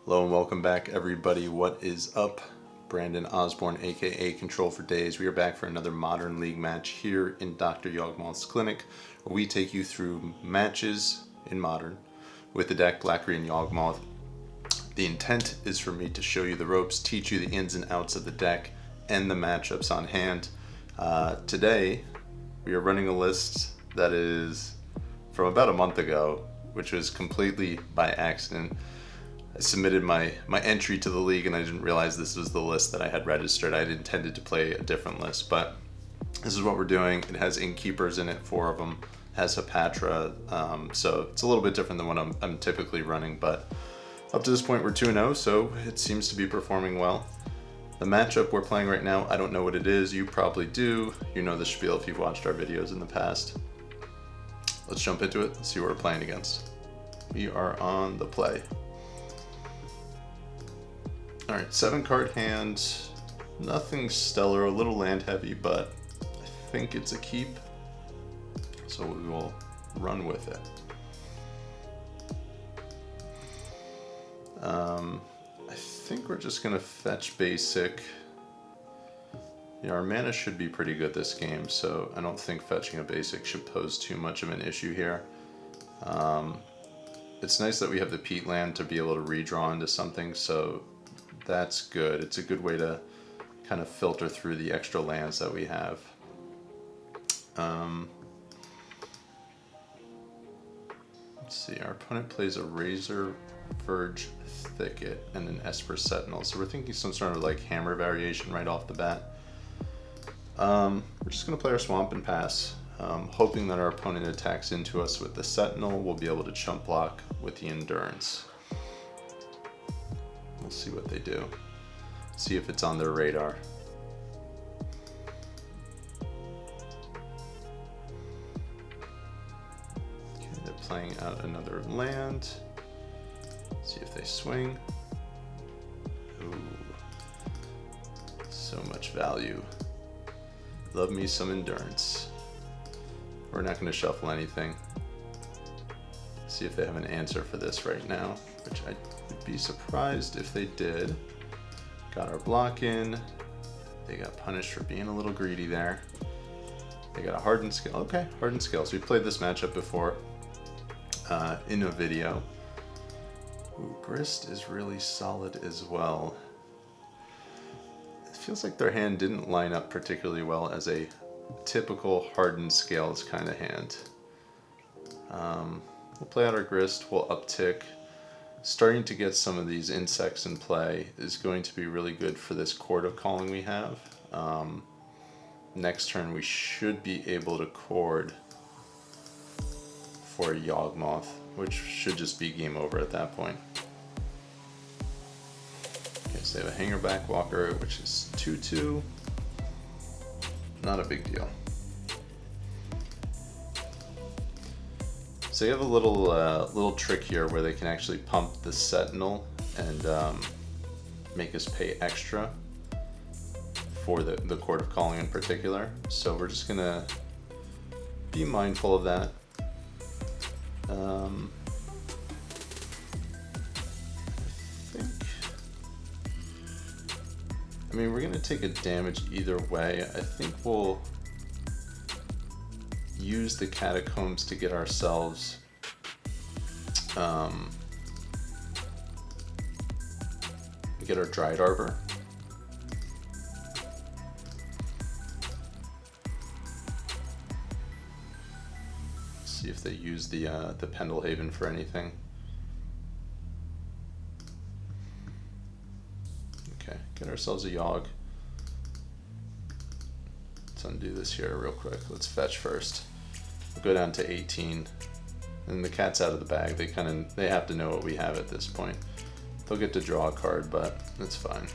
Hello and welcome back, everybody. What is up? Brandon Osborne, aka Control for Days. We are back for another Modern League match here in Dr. Yawgmoth's clinic, where we take you through matches in Modern with the deck Black Green Yawgmoth. The intent is for me to show you the ropes, teach you the ins and outs of the deck, and the matchups on hand. Today, we are running a list that is from about a month ago, which was completely by accident. I submitted my entry to the league and I didn't realize this was the list that I had registered. I had intended to play a different list, but this is what we're doing. It has Innkeepers in it, 4 of them, has a Patron, so it's a little bit different than what I'm typically running, but up to this point we're 2-0, so it seems to be performing well. The matchup we're playing right now, I don't know what it is. You probably do. You know the spiel if you've watched our videos in the past. Let's jump into it. Let's see what we're playing against. We are on the play. Alright, 7-card hand, nothing stellar, a little land heavy, but I think it's a keep, so we will run with it. I think we're just going to fetch basic. You know, our mana should be pretty good this game, so I don't think fetching a basic should pose too much of an issue here. It's nice that we have the peat land to be able to redraw into something, so that's good. It's a good way to kind of filter through the extra lands that we have. Let's see, our opponent plays a Razor Verge Thicket and an Esper Sentinel, so we're thinking some sort of like hammer variation right off the bat. We're just going to play our Swamp and pass, hoping that our opponent attacks into us with the Sentinel. We'll be able to chump block with the Endurance. We'll see what they do. See if it's on their radar. Okay, they're playing out another land. See if they swing. Ooh, so much value. Love me some Endurance. We're not going to shuffle anything. See if they have an answer for this right now, which I would be surprised if they did. Got our block in. They got punished for being a little greedy there. They got a Hardened Scale. Okay, Hardened Scales. We played this matchup before in a video. Ooh, Grist is really solid as well. It feels like their hand didn't line up particularly well as a typical Hardened Scales kind of hand. We'll play out our Grist, we'll uptick. Starting to get some of these insects in play is going to be really good for this Court of Calling we have. Next turn we should be able to Chord for a Yawgmoth, which should just be game over at that point. Okay, so they have a Hangerback Walker, which is 2/2. Not a big deal. So you have a little trick here where they can actually pump the Sentinel and make us pay extra for the Court of Calling in particular. So we're just gonna be mindful of that. I mean, we're gonna take a damage either way. I think we'll use the Catacombs to get ourselves get our Dried Arbor. See if they use the Pendelhaven for anything. Okay, get ourselves a Yawg. Let's undo this here real quick. Let's fetch first. We'll go down to 18, and the cat's out of the bag. They have to know what we have at this point. They'll get to draw a card, but that's fine.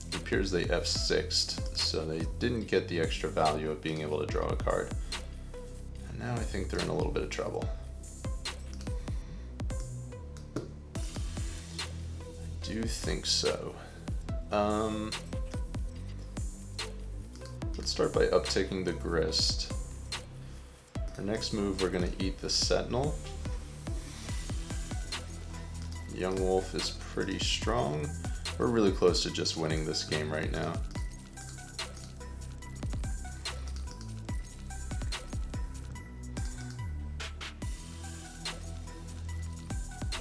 It appears they F6'd, so they didn't get the extra value of being able to draw a card. And now I think they're in a little bit of trouble. I do think so. let's start by uptaking the Grist. Our next move, we're going to eat the Sentinel. Young Wolf is pretty strong. We're really close to just winning this game right now.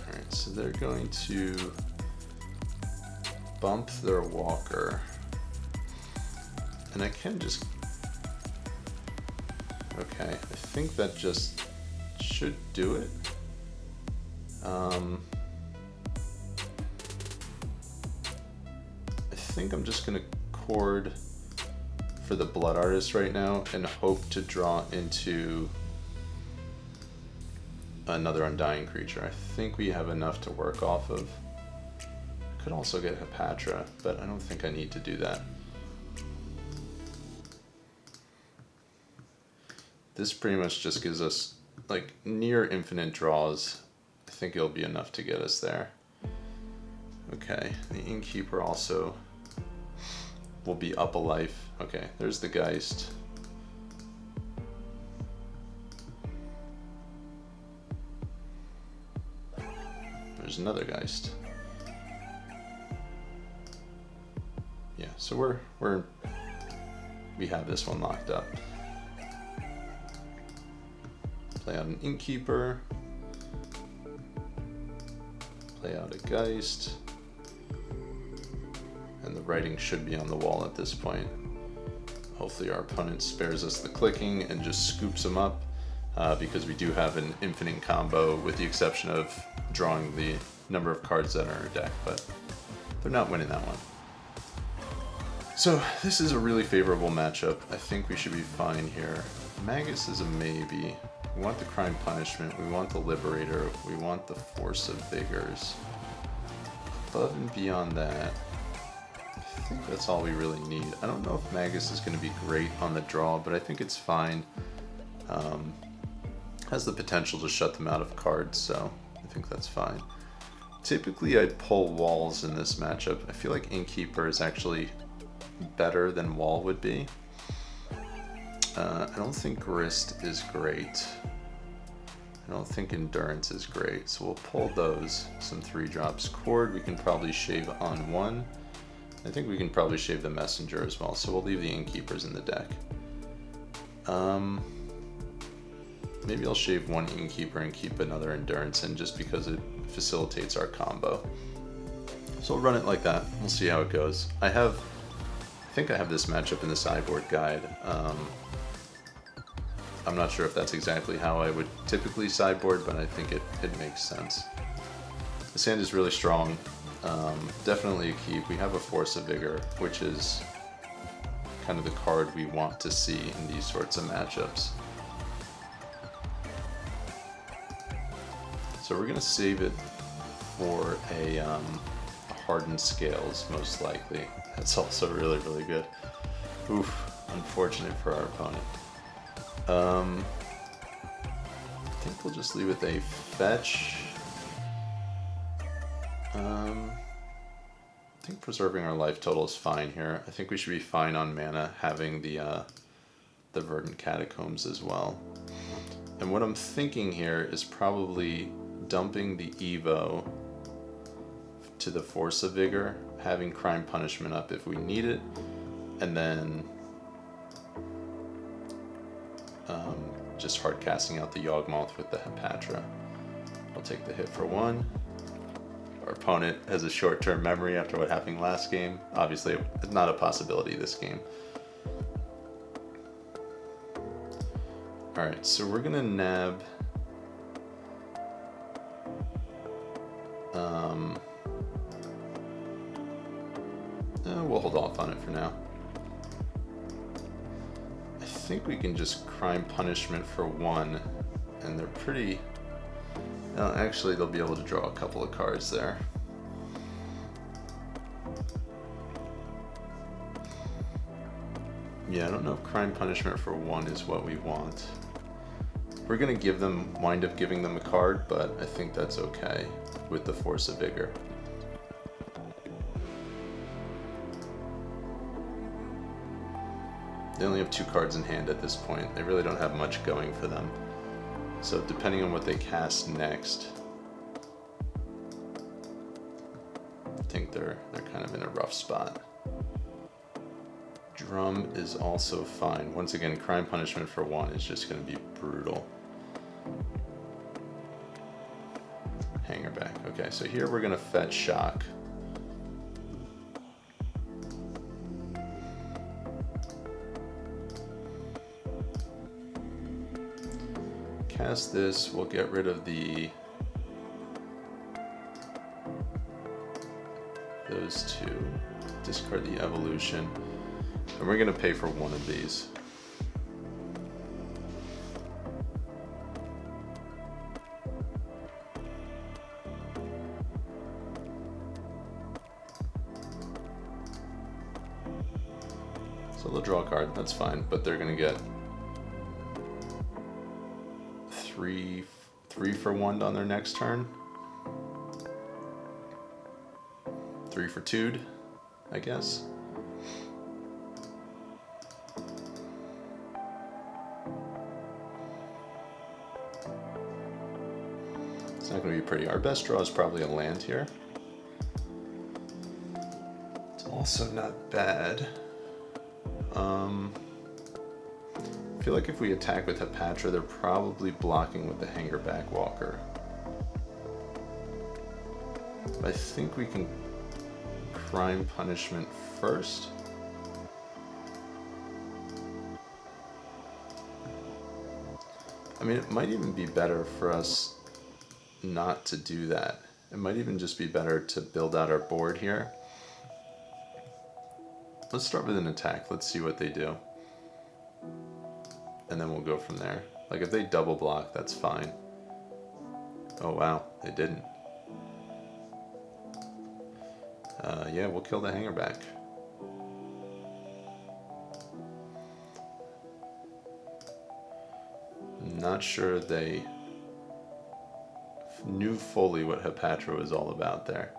Alright, so they're going to bump their Walker. And I can just... Okay, I think that just should do it. I think I'm just gonna chord for the Blood Artist right now and hope to draw into another Undying creature. I think we have enough to work off of. I could also get Hapatra, but I don't think I need to do that. This pretty much just gives us like near infinite draws. I think it'll be enough to get us there. Okay, the Innkeeper also will be up a life. Okay, there's the Geist. There's another Geist. Yeah, so we have this one locked up. Play out an Innkeeper. Play out a Geist. And the writing should be on the wall at this point. Hopefully our opponent spares us the clicking and just scoops them up, because we do have an infinite combo with the exception of drawing the number of cards that are in our deck, but they're not winning that one. So this is a really favorable matchup. I think we should be fine here. Magus is a maybe. We want the Crime Punishment, we want the Liberator, we want the Force of Vigors. Above and beyond that, I think that's all we really need. I don't know if Magus is going to be great on the draw, but I think it's fine. Has the potential to shut them out of cards, so I think that's fine. Typically I'd pull Walls in this matchup. I feel like Innkeeper is actually better than Wall would be. I don't think Grist is great. I don't think Endurance is great, so we'll pull those. Some 3-drops. Chord we can probably shave on one. I think we can probably shave the Messenger as well, so we'll leave the Innkeepers in the deck. Maybe I'll shave one Innkeeper and keep another Endurance in just because it facilitates our combo. So we'll run it like that. We'll see how it goes. I think I have this matchup in the sideboard guide. I'm not sure if that's exactly how I would typically sideboard, but I think it makes sense. This hand is really strong. Definitely a keep. We have a Force of Vigor, which is kind of the card we want to see in these sorts of matchups. So we're going to save it for a Hardened Scales, most likely. That's also really, really good. Oof, unfortunate for our opponent. I think we'll just leave with a fetch. I think preserving our life total is fine here. I think we should be fine on mana having the Verdant Catacombs as well. And what I'm thinking here is probably dumping the Evo to the Force of Vigor, having Crime Punishment up if we need it, and then just hard casting out the Yawgmoth with the Hapatra. I'll take the hit for one. Our opponent has a short-term memory after what happened last game. Obviously, it's not a possibility this game. Alright, so we're gonna nab we'll hold off on it for now. I think we can just Crime Punishment for one, and they're pretty... actually, they'll be able to draw a couple of cards there. Yeah, I don't know if Crime Punishment for one is what we want. We're gonna wind up giving them a card, but I think that's okay with the Force of Vigor. They only have 2 cards in hand at this point. They really don't have much going for them. So depending on what they cast next, I think they're kind of in a rough spot. Drum is also fine. Once again, Crime Punishment for 1 is just going to be brutal. Hanger back. Okay, so here we're going to fetch Shock. Cast this, we'll get rid of those 2, discard the evolution, and we're going to pay for 1 of these. So they'll draw a card, that's fine, but they're going to get 3 for 1 on their next turn. 3 for 2'd, I guess. It's not going to be pretty. Our best draw is probably a land here. It's also not bad. I feel like if we attack with Hapatra, they're probably blocking with the Hangerback Walker. I think we can Crime Punishment first. I mean, it might even be better for us not to do that. It might even just be better to build out our board here. Let's start with an attack. Let's see what they do. And then we'll go from there. Like if they double block, that's fine. Oh wow, they didn't. Yeah, we'll kill the Hangerback. Not sure they knew fully what Hapatra was all about there.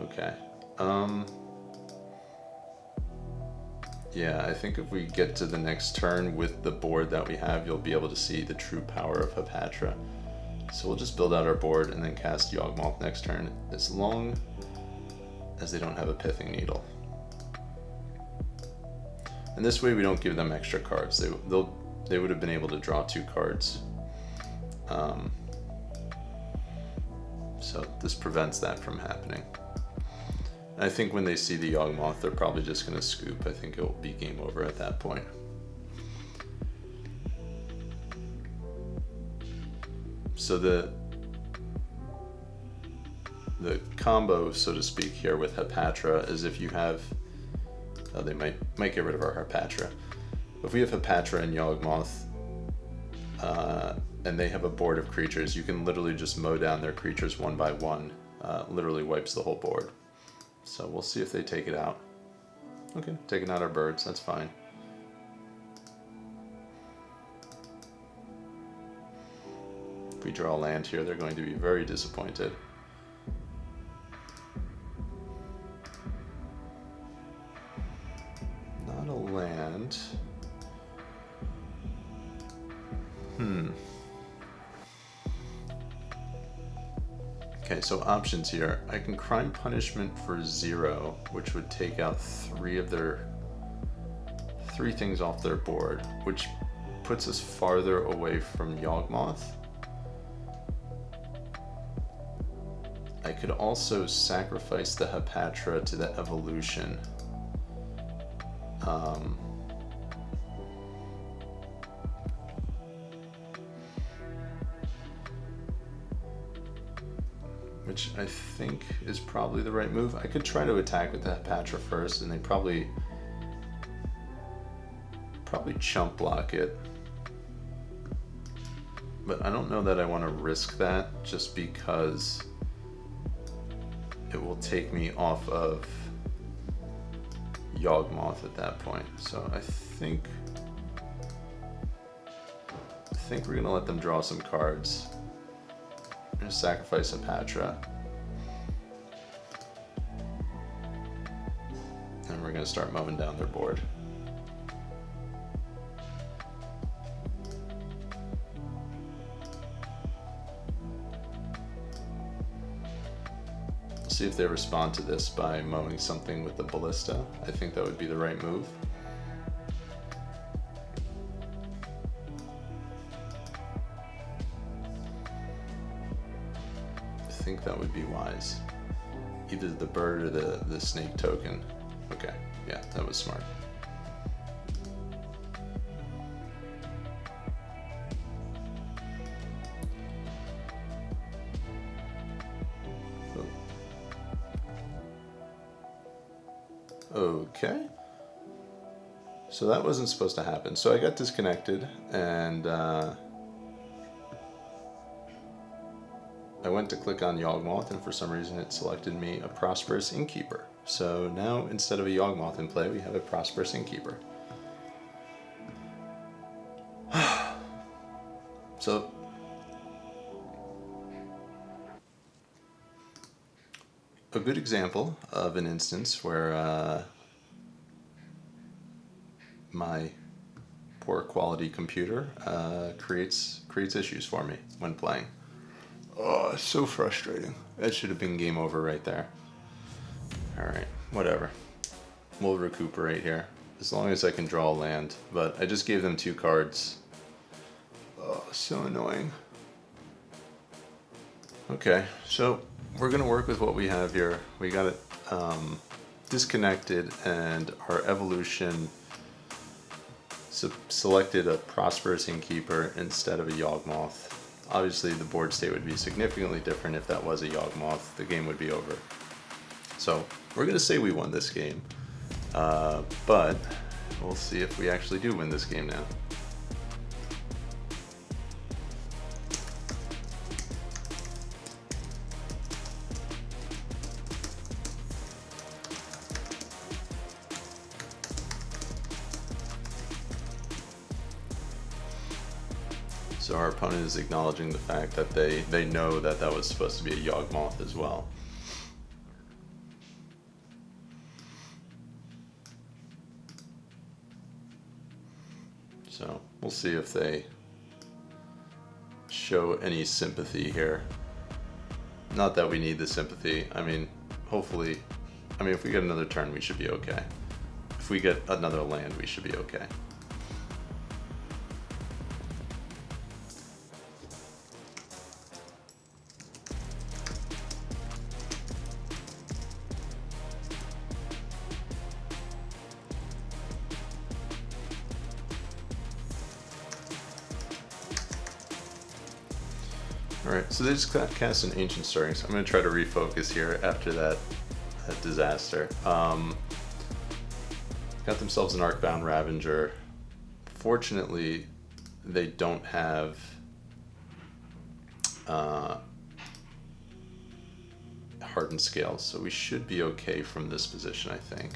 Okay. Yeah, I think if we get to the next turn with the board that we have, you'll be able to see the true power of Hapatra. So we'll just build out our board and then cast Yawgmoth next turn, as long as they don't have a Pithing Needle. And this way we don't give them extra cards. They would have been able to draw 2 cards. So this prevents that from happening. I think when they see the Yawgmoth, they're probably just going to scoop. I think it will be game over at that point. So the combo, so to speak, here with Hapatra is if you have... Oh, they might get rid of our Hapatra. If we have Hapatra and Yawgmoth, and they have a board of creatures, you can literally just mow down their creatures one by one. Literally wipes the whole board. So we'll see if they take it out. Okay, taking out our birds, that's fine. If we draw land here, they're going to be very disappointed. Not a land. Okay, so options here. I can Crime Punishment for 0, which would take out 3 things off their board, which puts us farther away from Yawgmoth. I could also sacrifice the Hapatra to the evolution. Which I think is probably the right move. I could try to attack with the Hapatra first, and they probably chump block it. But I don't know that I want to risk that, just because it will take me off of Yawgmoth at that point. So I think we're gonna let them draw some cards. I'm gonna sacrifice Hapatra. And we're gonna start mowing down their board. see if they respond to this by mowing something with the ballista. I think that would be the right move. I think that would be wise. Either the bird or the snake token. Okay, yeah, that was smart. Okay. So that wasn't supposed to happen. So I got disconnected and I went to click on Yawgmoth and for some reason it selected me a Prosperous Innkeeper. So now instead of a Yawgmoth in play, we have a Prosperous Innkeeper. So a good example of an instance where my poor quality computer creates issues for me when playing. Oh, it's so frustrating. That should have been game over right there. Alright, whatever. We'll recuperate here. As long as I can draw a land. But I just gave them 2 cards. Oh, so annoying. Okay, so we're going to work with what we have here. We got it disconnected and our evolution selected a Prosperous Innkeeper instead of a Yawgmoth. Obviously the board state would be significantly different if that was a Yawgmoth. The game would be over. So we're going to say we won this game, but we'll see if we actually do win this game now. So our opponent is acknowledging the fact that they know that that was supposed to be a Yawgmoth as well. So we'll see if they show any sympathy here. Not that we need the sympathy. I mean, hopefully, if we get another turn, we should be okay. If we get another land, we should be okay. Alright, so they just cast an Ancient Stirring, so I'm going to try to refocus here after that disaster. Got themselves an Arcbound Ravager. Fortunately, they don't have Hardened Scales, so we should be okay from this position, I think.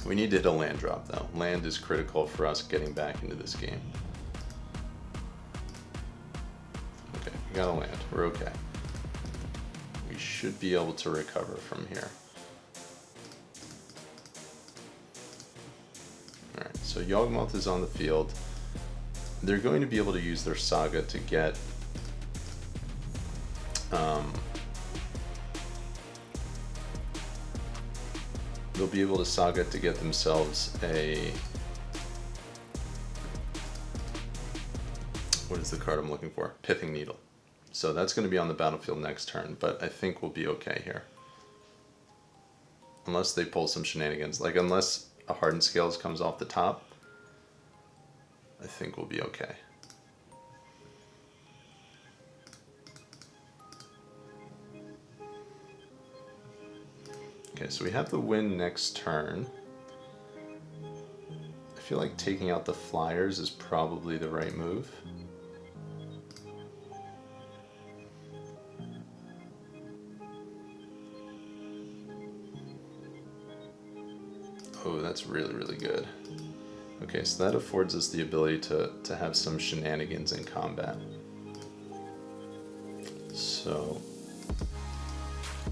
We need to hit a land drop, though. Land is critical for us getting back into this game. We got a land, we're okay. We should be able to recover from here. Alright, so Yawgmoth is on the field. They're going to be able to use their Saga to get they'll be able to Saga to get themselves a, what is the card I'm looking for? Pithing Needle. So that's going to be on the battlefield next turn, but I think we'll be okay here. Unless they pull some shenanigans, like unless a Hardened Scales comes off the top, I think we'll be okay. Okay, so we have the win next turn. I feel like taking out the flyers is probably the right move. Oh, that's really, really good. Okay, so that affords us the ability to have some shenanigans in combat. So,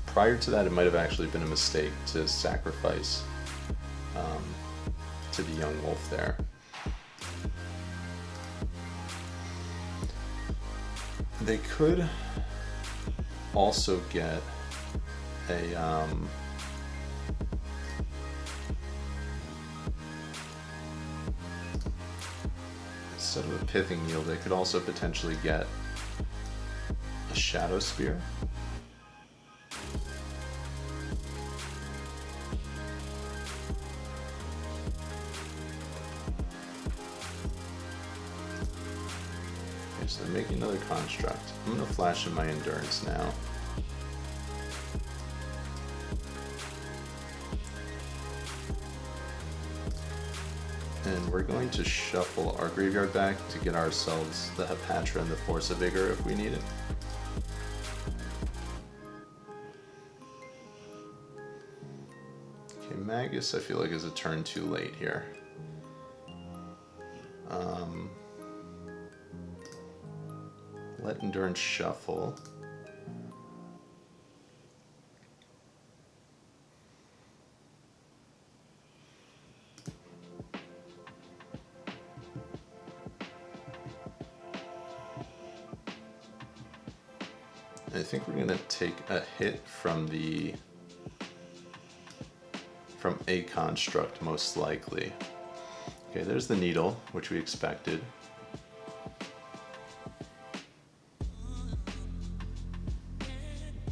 prior to that, it might have actually been a mistake to sacrifice to the young wolf there. They could also get a instead of a pithing needle, they could also potentially get a shadow spear. Okay, so they're making another construct. I'm gonna flash in my endurance now. And we're going to shuffle our graveyard back to get ourselves the Patron and the Force of Vigor if we need it. Okay, Magus I feel like is a turn too late here. Let Endurance shuffle. I think we're gonna take a hit from a construct most likely. Okay, there's the needle, which we expected.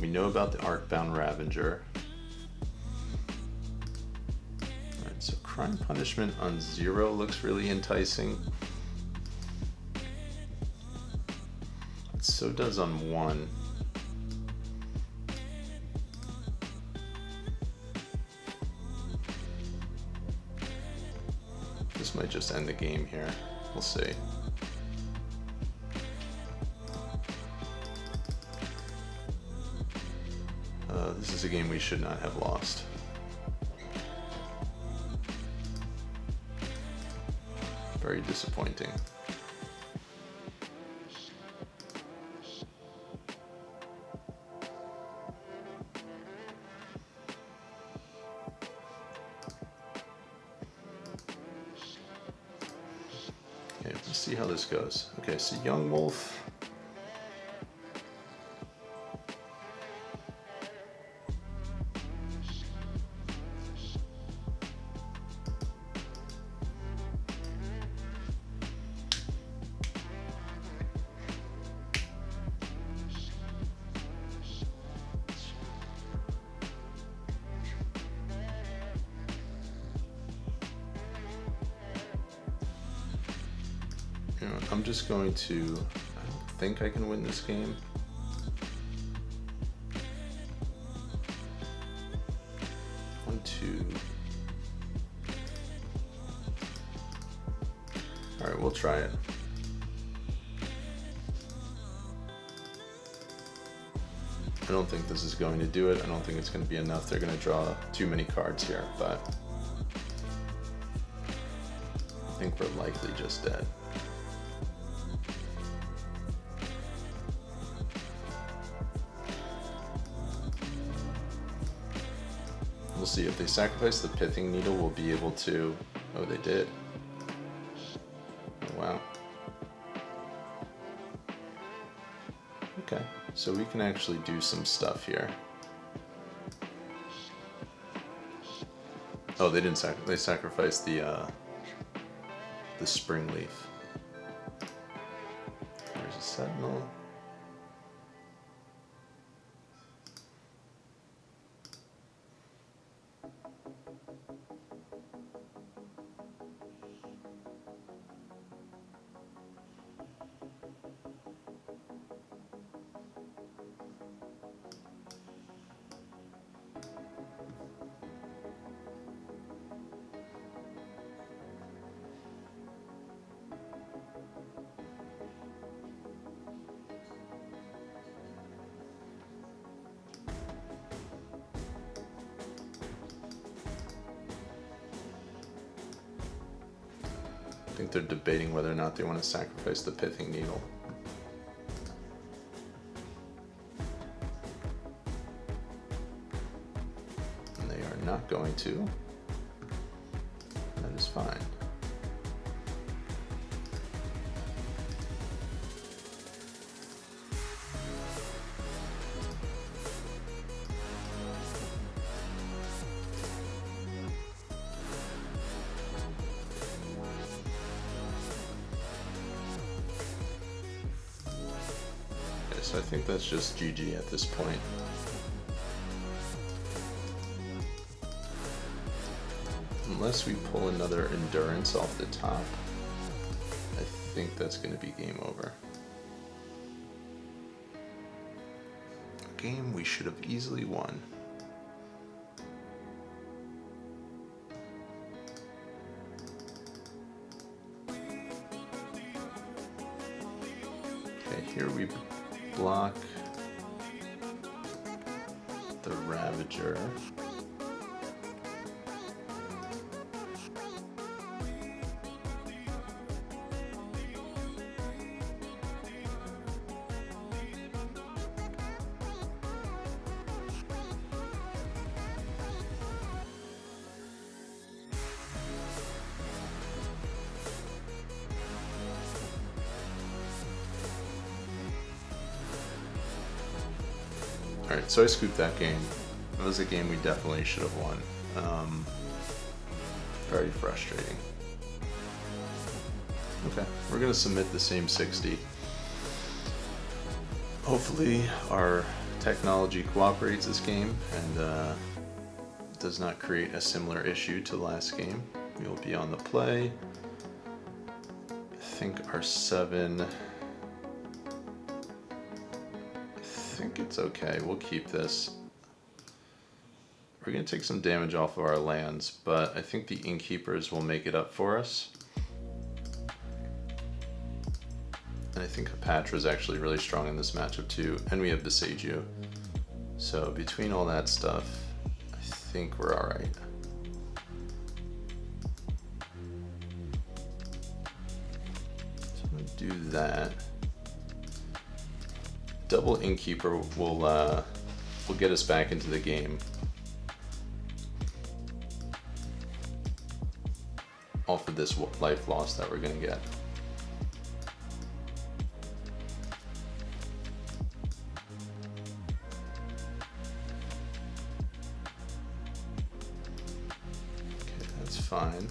We know about the Arcbound Ravager. Alright, so Crime Punishment on 0 looks really enticing. So does on 1. This might just end the game here. We'll see. This is a game we should not have lost. Very disappointing. Okay, let's see how this goes. Okay, so Yawgmoth. You know, I'm just going to, I don't think I can win this game. One, two. All right, we'll try it. I don't think this is going to do it. I don't think it's going to be enough. They're going to draw too many cards here, but I think we're likely just dead. We'll see if they sacrifice the Pithing Needle, we'll be able to, oh, they did. Oh, wow. Okay, so we can actually do some stuff here. Oh, they didn't they sacrificed the Spring Leaf. There's a Sentinel. I think they're debating whether or not they want to sacrifice the Pithing Needle. And they are not going to. That is fine. so I think that's just GG at this point. Unless we pull another endurance off the top, I think that's going to be game over. A game we should have easily won. Okay, here we block the Ravager. Alright, so I scooped that game. It was a game we definitely should have won. Very frustrating. Okay, we're going to submit the same 60. Hopefully our technology cooperates this game and does not create a similar issue to last game. We will be on the play. I think our 7... I think it's okay. We'll keep this. We're going to take some damage off of our lands, but I think the Innkeepers will make it up for us. And I think Patra is actually really strong in this matchup too, and we have the Seiju. So between all that stuff, I think we're alright. So I'm going to do that. Double Innkeeper will get us back into the game. Off of this life loss that we're gonna get. Okay, that's fine.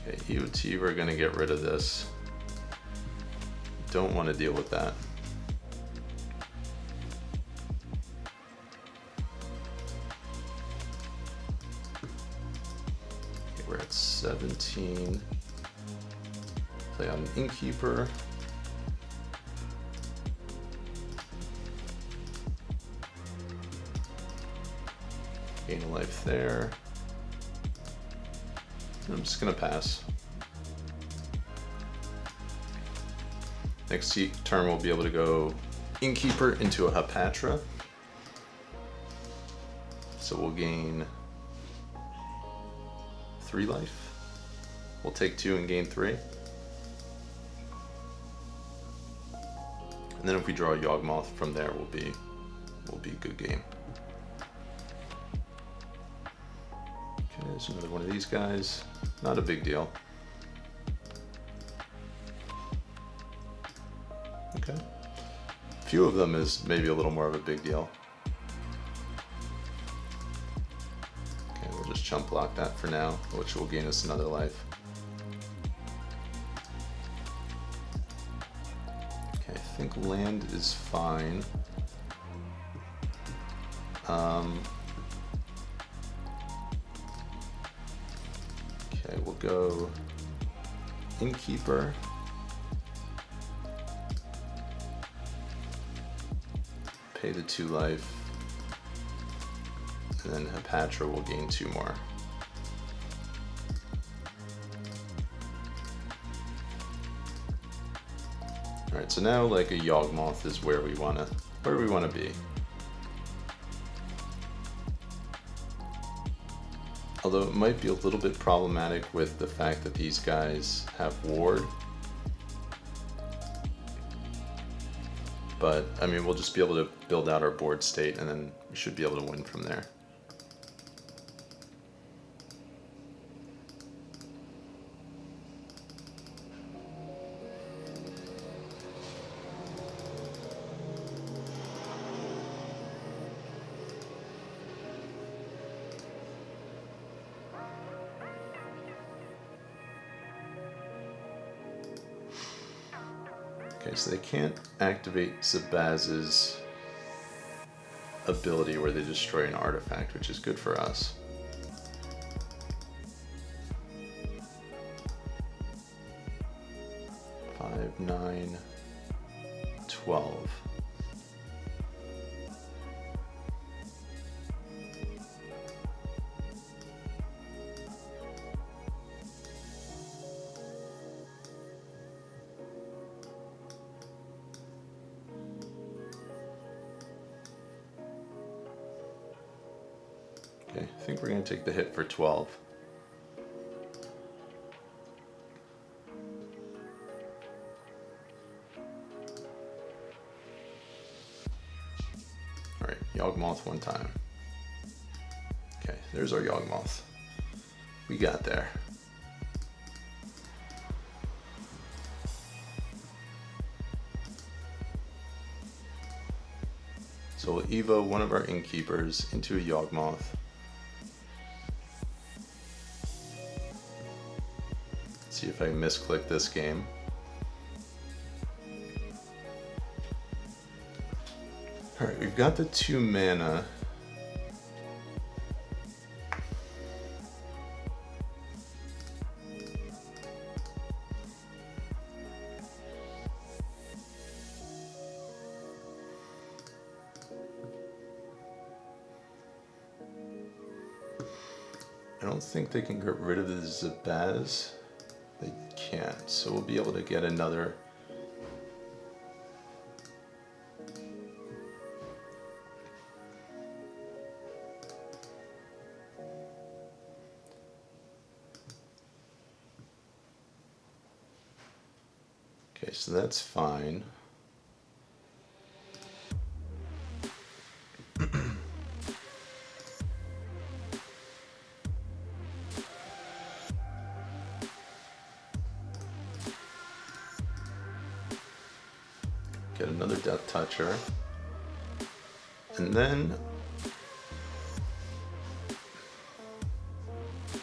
Okay, EOT, we're gonna get rid of this. Don't want to deal with that. Okay, we're at 17. Play on Innkeeper. Gain a life there. I'm just gonna pass. Next turn we'll be able to go Innkeeper into a Patra. So we'll gain 3 life. We'll take 2 and gain 3. And then if we draw a Yawgmoth from there, we'll be a good game. Okay, there's another one of these guys. Not a big deal. Okay. A few of them is maybe a little more of a big deal. Okay, we'll just chump block that for now, which will gain us another life. Okay, I think land is fine. Okay, we'll go Innkeeper. Pay the 2 life, and then Patra will gain 2 more. Alright, so now like a Yawgmoth is where we wanna be. Although it might be a little bit problematic with the fact that these guys have ward. But, I mean, we'll just be able to build out our board state and then we should be able to win from there. Okay, so they can't activate Zabaz's ability where they destroy an artifact, which is good for us. Five, 9, 12. Okay, I think we're going to take the hit for 12. Alright, Yawgmoth one time. Okay, there's our Yawgmoth. We got there. So we'll evo one of our innkeepers into a Yawgmoth. See if I misclick this game. Alright, we've got the 2 mana. I don't think they can get rid of the Zabaz. They can't, so we'll be able to get another. Okay, so that's fine. Get another Death Toucher. And then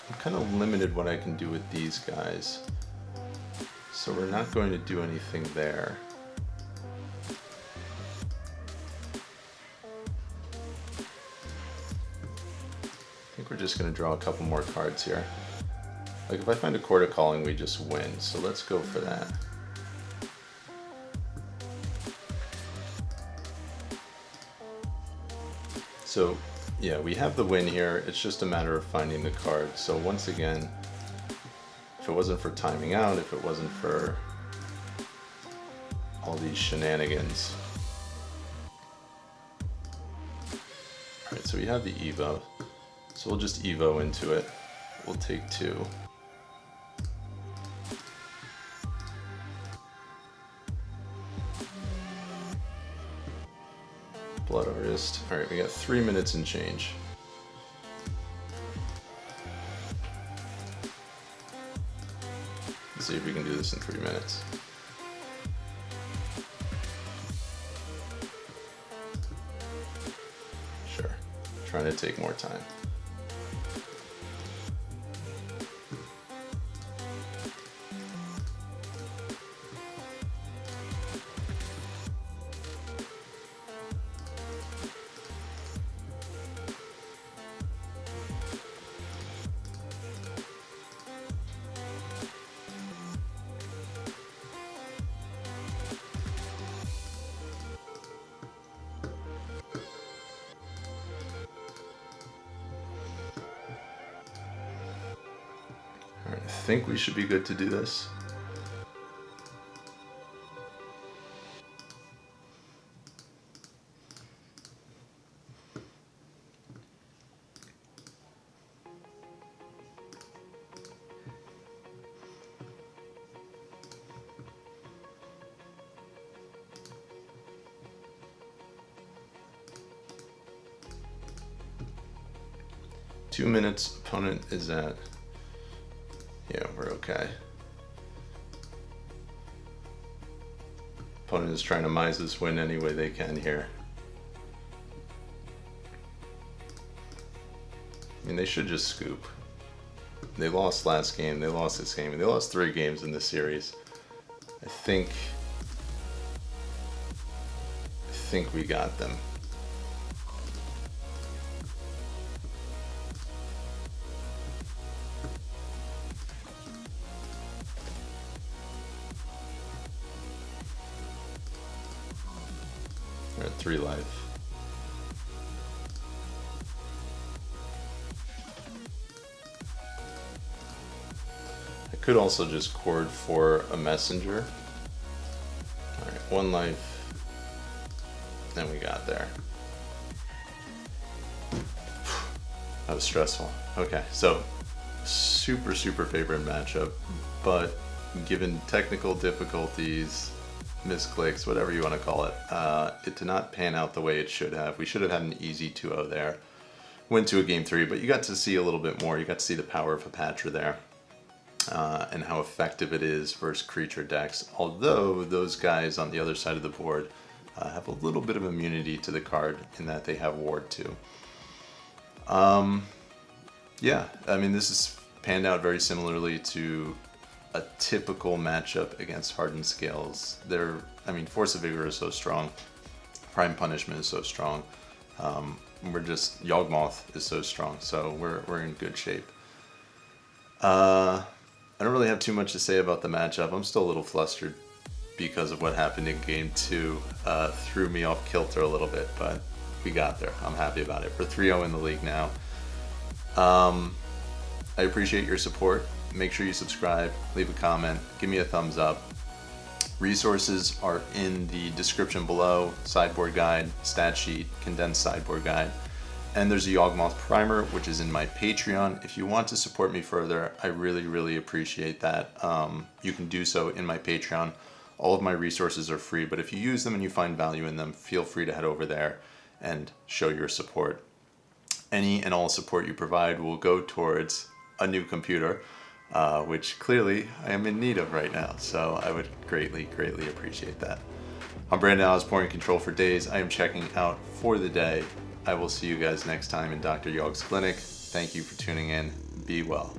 I'm kind of limited what I can do with these guys. So we're not going to do anything there. I think we're just going to draw a couple more cards here. Like if I find a Chord of Calling, we just win. So let's go for that. So yeah, we have the win here. It's just a matter of finding the card. So once again, if it wasn't for timing out, if it wasn't for all these shenanigans. Alright, so we have the Evo. So we'll just Evo into it. We'll take 2. Blood Artist. Alright, we got 3 minutes and change. Let's see if we can do this in 3 minutes. Sure. Trying to take more time. Alright, I think we should be good to do this. Two minutes, opponent is at. Yeah, we're okay. Opponent is trying to mise this win any way they can here. I mean, they should just scoop. They lost last game, they lost this game, and they lost 3 games in this series. I think think we got them. We're at 3 life. I could also just chord for a messenger. Alright, 1 life. And we got there. That was stressful. Okay, so super favorite matchup, but given technical difficulties, misclicks, whatever you want to call it, it did not pan out the way it should have. We should have had an easy 2-0 there. Went to a game 3, but you got to see a little bit more. You got to see the power of a Patron there, and how effective it is versus creature decks. Although those guys on the other side of the board have a little bit of immunity to the card in that they have Ward 2. Yeah, I mean, this is panned out very similarly to a typical matchup against Hardened Scales. I mean, Force of Vigor is so strong, Prime Punishment is so strong, Yawgmoth is so strong, so we're in good shape. I don't really have too much to say about the matchup. I'm still a little flustered because of what happened in game 2. Threw me off kilter a little bit, but we got there. I'm happy about it. We're 3-0 in the league now. I appreciate your support. Make sure you subscribe, leave a comment, give me a thumbs up. Resources are in the description below. Sideboard guide, stat sheet, condensed sideboard guide. And there's a Yawgmoth primer, which is in my Patreon. If you want to support me further, I really appreciate that. You can do so in my Patreon. All of my resources are free, but if you use them and you find value in them, feel free to head over there and show your support. Any and all support you provide will go towards a new computer, which clearly I am in need of right now. So I would greatly appreciate that. I'm Brandon Osborne, Control for Days. I am checking out for the day. I will see you guys next time in Dr. Yawg's clinic. Thank you for tuning in. Be well.